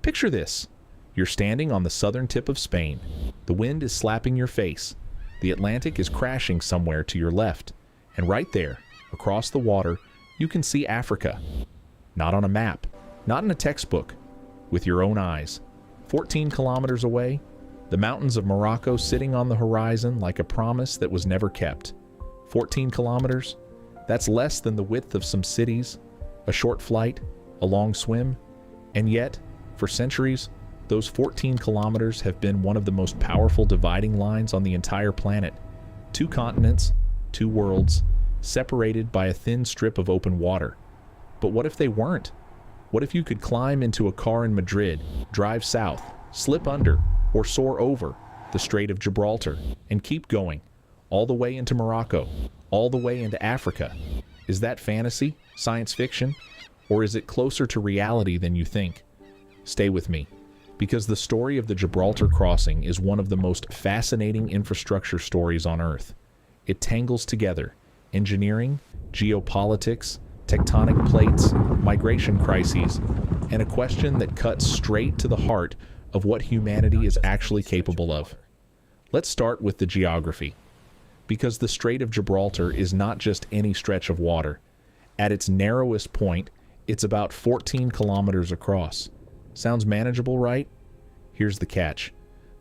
Picture this. You're standing on the southern tip of Spain. The wind is slapping your face. The Atlantic is crashing somewhere to your left. And right there, across the water, you can see Africa. Not on a map, not in a textbook, with your own eyes. 14 kilometers away, the mountains of Morocco sitting on the horizon like a promise that was never kept. 14 kilometers? That's less than the width of some cities, a short flight, a long swim, and yet, for centuries, those 14 kilometers have been one of the most powerful dividing lines on the entire planet. 2 continents, 2 worlds, separated by a thin strip of open water. But what if they weren't? What if you could climb into a car in Madrid, drive south, slip under, or soar over the Strait of Gibraltar, and keep going, all the way into Morocco, all the way into Africa? Is that fantasy, science fiction, or is it closer to reality than you think? Stay with me, because the story of the Gibraltar crossing is one of the most fascinating infrastructure stories on Earth. It tangles together engineering, geopolitics, tectonic plates, migration crises, and a question that cuts straight to the heart of what humanity is actually capable of. Let's start with the geography, because the Strait of Gibraltar is not just any stretch of water. At its narrowest point, it's about 14 kilometers across. Sounds manageable, right? Here's the catch.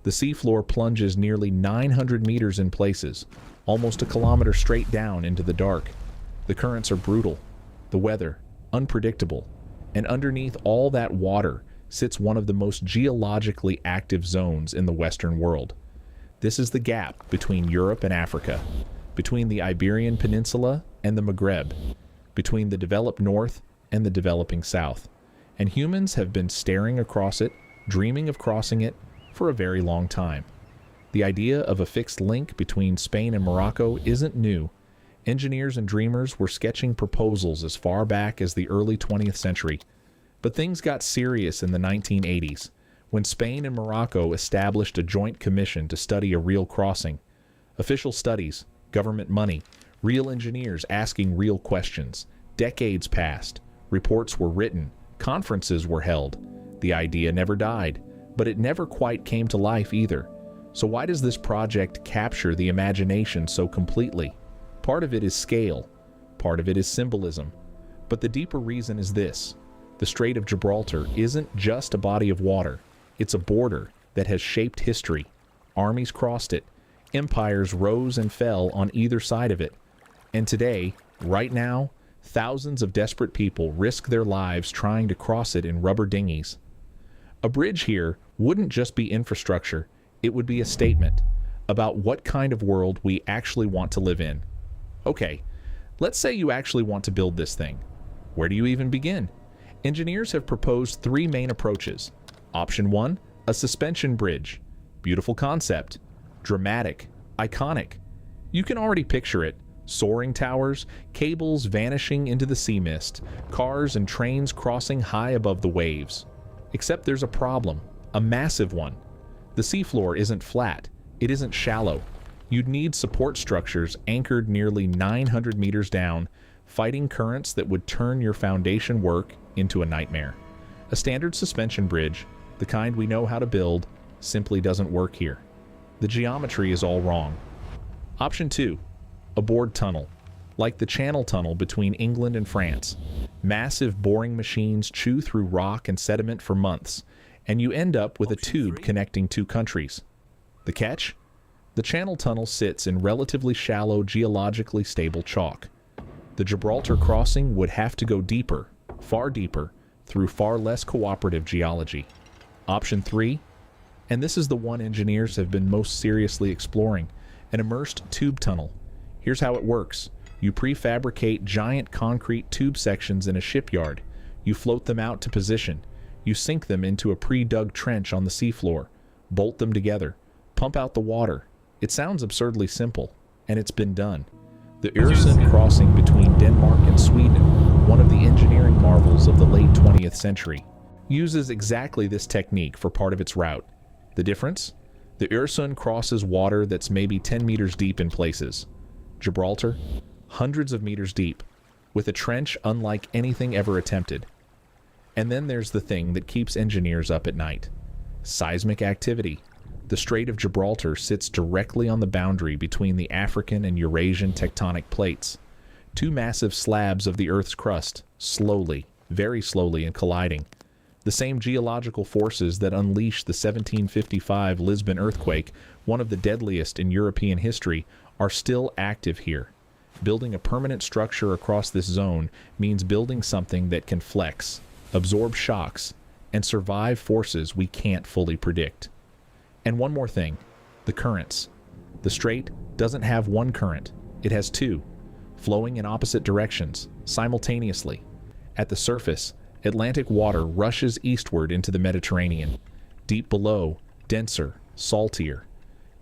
The seafloor plunges nearly 900 meters in places, almost a kilometer straight down into the dark. The currents are brutal, the weather unpredictable, and underneath all that water sits one of the most geologically active zones in the Western world. This is the gap between Europe and Africa, between the Iberian Peninsula and the Maghreb, between the developed North and the developing South. And humans have been staring across it, dreaming of crossing it, for a very long time. The idea of a fixed link between Spain and Morocco isn't new. Engineers and dreamers were sketching proposals as far back as the early 20th century. But things got serious in the 1980s, when Spain and Morocco established a joint commission to study a real crossing. Official studies, government money, real engineers asking real questions. Decades passed, reports were written, conferences were held. The idea never died, but it never quite came to life either. So why does this project capture the imagination so completely? Part of it is scale, part of it is symbolism. But the deeper reason is this. The Strait of Gibraltar isn't just a body of water. It's a border that has shaped history. Armies crossed it. Empires rose and fell on either side of it. And today, right now, thousands of desperate people risk their lives trying to cross it in rubber dinghies. A bridge here wouldn't just be infrastructure, it would be a statement about what kind of world we actually want to live in. Okay, let's say you actually want to build this thing. Where do you even begin? Engineers have proposed 3 main approaches. Option 1, a suspension bridge. Beautiful concept. Dramatic. Iconic. You can already picture it. Soaring towers, cables vanishing into the sea mist, cars and trains crossing high above the waves. Except there's a problem, a massive one. The seafloor isn't flat, it isn't shallow. You'd need support structures anchored nearly 900 meters down, fighting currents that would turn your foundation work into a nightmare. A standard suspension bridge, the kind we know how to build, simply doesn't work here. The geometry is all wrong. Option 2. A bored tunnel, like the Channel Tunnel between England and France. Massive boring machines chew through rock and sediment for months, and you end up with a tube connecting 2 countries. The catch? The Channel Tunnel sits in relatively shallow, geologically stable chalk. The Gibraltar crossing would have to go deeper, far deeper, through far less cooperative geology. Option 3, and this is the one engineers have been most seriously exploring, an immersed tube tunnel. Here's how it works. You prefabricate giant concrete tube sections in a shipyard. You float them out to position. You sink them into a pre-dug trench on the seafloor. Bolt them together. Pump out the water. It sounds absurdly simple, and it's been done. The Øresund crossing between Denmark and Sweden, one of the engineering marvels of the late 20th century, uses exactly this technique for part of its route. The difference? The Øresund crosses water that's maybe 10 meters deep in places. Gibraltar, hundreds of meters deep, with a trench unlike anything ever attempted. And then there's the thing that keeps engineers up at night: seismic activity. The Strait of Gibraltar sits directly on the boundary between the African and Eurasian tectonic plates, two massive slabs of the Earth's crust, slowly, very slowly, and colliding. The same geological forces that unleashed the 1755 Lisbon earthquake, one of the deadliest in European history, are still active here. Building a permanent structure across this zone means building something that can flex, absorb shocks, and survive forces we can't fully predict. And one more thing: the currents. The strait doesn't have one current, it has two, flowing in opposite directions, simultaneously. At the surface, Atlantic water rushes eastward into the Mediterranean. Deep below, denser, saltier.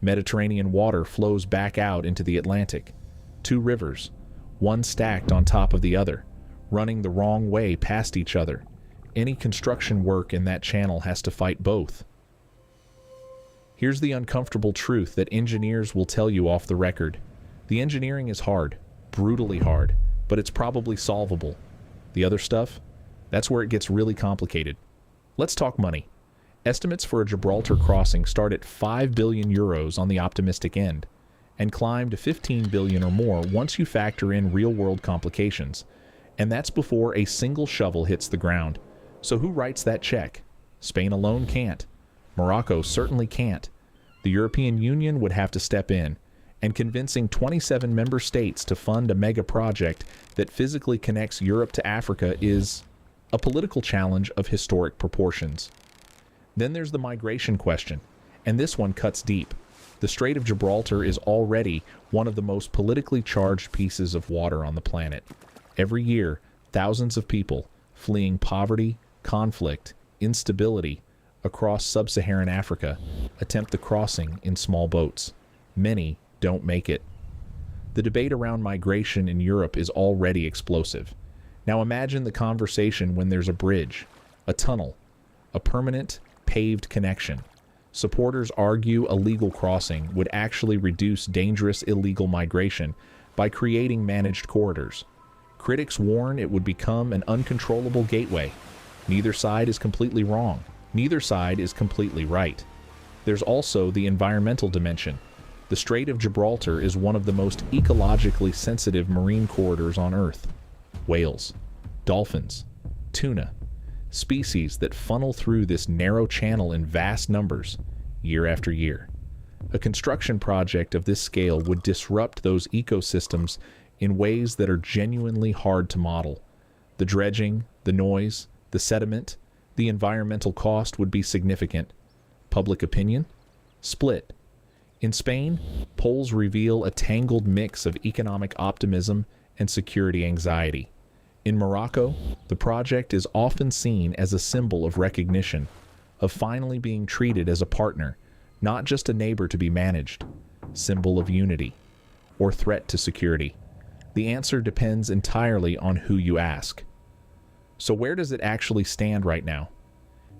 Mediterranean water flows back out into the Atlantic. Two rivers, one stacked on top of the other, running the wrong way past each other. Any construction work in that channel has to fight both. Here's the uncomfortable truth that engineers will tell you off the record. The engineering is hard, brutally hard, but it's probably solvable. The other stuff? That's where it gets really complicated. Let's talk money. Estimates for a Gibraltar crossing start at 5 billion euros on the optimistic end, and climb to 15 billion or more once you factor in real-world complications. And that's before a single shovel hits the ground. So who writes that check? Spain alone can't. Morocco certainly can't. The European Union would have to step in, and convincing 27 member states to fund a mega project that physically connects Europe to Africa is a political challenge of historic proportions. Then there's the migration question, and this one cuts deep. The Strait of Gibraltar is already one of the most politically charged pieces of water on the planet. Every year, thousands of people fleeing poverty, conflict, instability across sub-Saharan Africa attempt the crossing in small boats. Many don't make it. The debate around migration in Europe is already explosive. Now imagine the conversation when there's a bridge, a tunnel, a permanent paved connection. Supporters argue a legal crossing would actually reduce dangerous illegal migration by creating managed corridors. Critics warn it would become an uncontrollable gateway. Neither side is completely wrong. Neither side is completely right. There's also the environmental dimension. The Strait of Gibraltar is one of the most ecologically sensitive marine corridors on Earth. Whales, dolphins, tuna, species that funnel through this narrow channel in vast numbers, year after year. A construction project of this scale would disrupt those ecosystems in ways that are genuinely hard to model. The dredging, the noise, the sediment, the environmental cost would be significant. Public opinion? Split. In Spain, polls reveal a tangled mix of economic optimism and security anxiety. In Morocco, the project is often seen as a symbol of recognition, of finally being treated as a partner, not just a neighbor to be managed, symbol of unity, or threat to security. The answer depends entirely on who you ask. So where does it actually stand right now?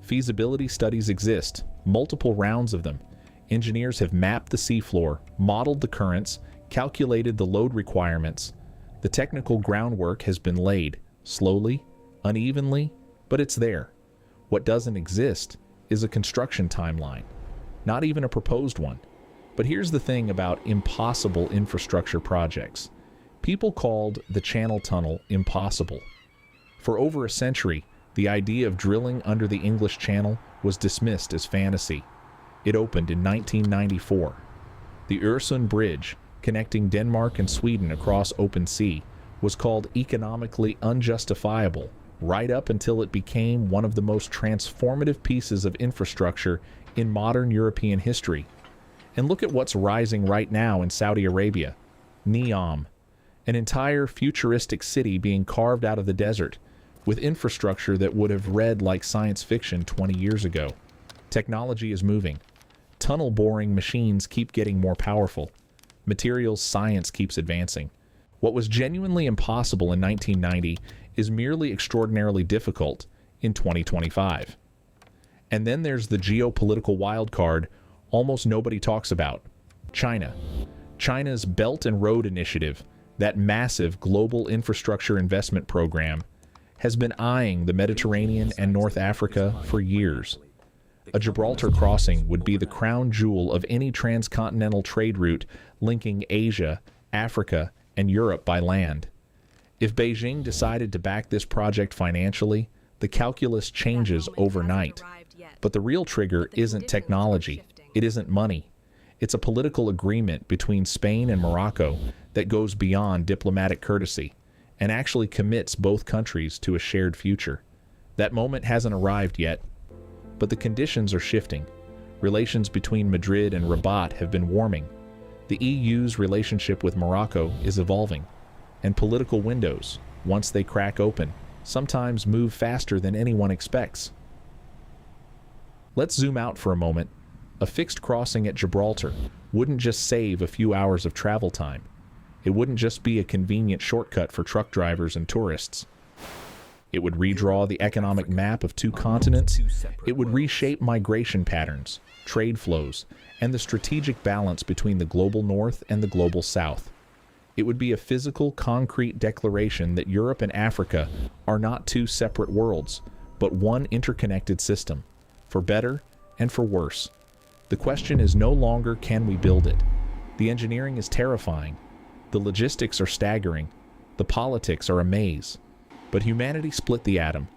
Feasibility studies exist, multiple rounds of them. Engineers have mapped the seafloor, modeled the currents, calculated the load requirements. The technical groundwork has been laid, slowly, unevenly, but it's there. What doesn't exist is a construction timeline, not even a proposed one. But here's the thing about impossible infrastructure projects. People called the Channel Tunnel impossible. For over a century, the idea of drilling under the English Channel was dismissed as fantasy. It opened in 1994. The Øresund Bridge, connecting Denmark and Sweden across open sea, was called economically unjustifiable right up until it became one of the most transformative pieces of infrastructure in modern European history. And look at what's rising right now in Saudi Arabia. Neom, an entire futuristic city being carved out of the desert, with infrastructure that would have read like science fiction 20 years ago. Technology is moving. Tunnel boring machines keep getting more powerful. Materials science keeps advancing. What was genuinely impossible in 1990 is merely extraordinarily difficult in 2025. And then there's the geopolitical wildcard almost nobody talks about: China. China's Belt and Road Initiative, that massive global infrastructure investment program, has been eyeing the Mediterranean and North Africa for years. A Gibraltar crossing would be the crown jewel of any transcontinental trade route linking Asia, Africa, and Europe by land. If Beijing decided to back this project financially, the calculus changes overnight. But the real trigger isn't technology. It isn't money. It's a political agreement between Spain and Morocco that goes beyond diplomatic courtesy and actually commits both countries to a shared future. That moment hasn't arrived yet, but the conditions are shifting. Relations between Madrid and Rabat have been warming. The EU's relationship with Morocco is evolving, and political windows, once they crack open, sometimes move faster than anyone expects. Let's zoom out for a moment. A fixed crossing at Gibraltar wouldn't just save a few hours of travel time. It wouldn't just be a convenient shortcut for truck drivers and tourists. It would redraw the economic map of two continents. It would reshape migration patterns, trade flows, and the strategic balance between the global north and the global south. It would be a physical, concrete declaration that Europe and Africa are not two separate worlds, but one interconnected system, for better and for worse. The question is no longer can we build it. The engineering is terrifying. The logistics are staggering. The politics are a maze. But humanity split the atom.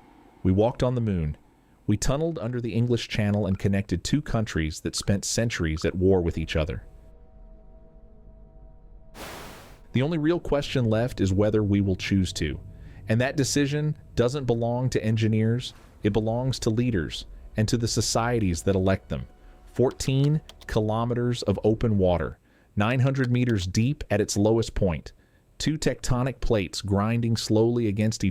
We walked on the moon. We tunneled under the English Channel and connected two countries that spent centuries at war with each other. The only real question left is whether we will choose to. And that decision doesn't belong to engineers. It belongs to leaders and to the societies that elect them. 14 kilometers of open water, 900 meters deep at its lowest point, two tectonic plates grinding slowly against each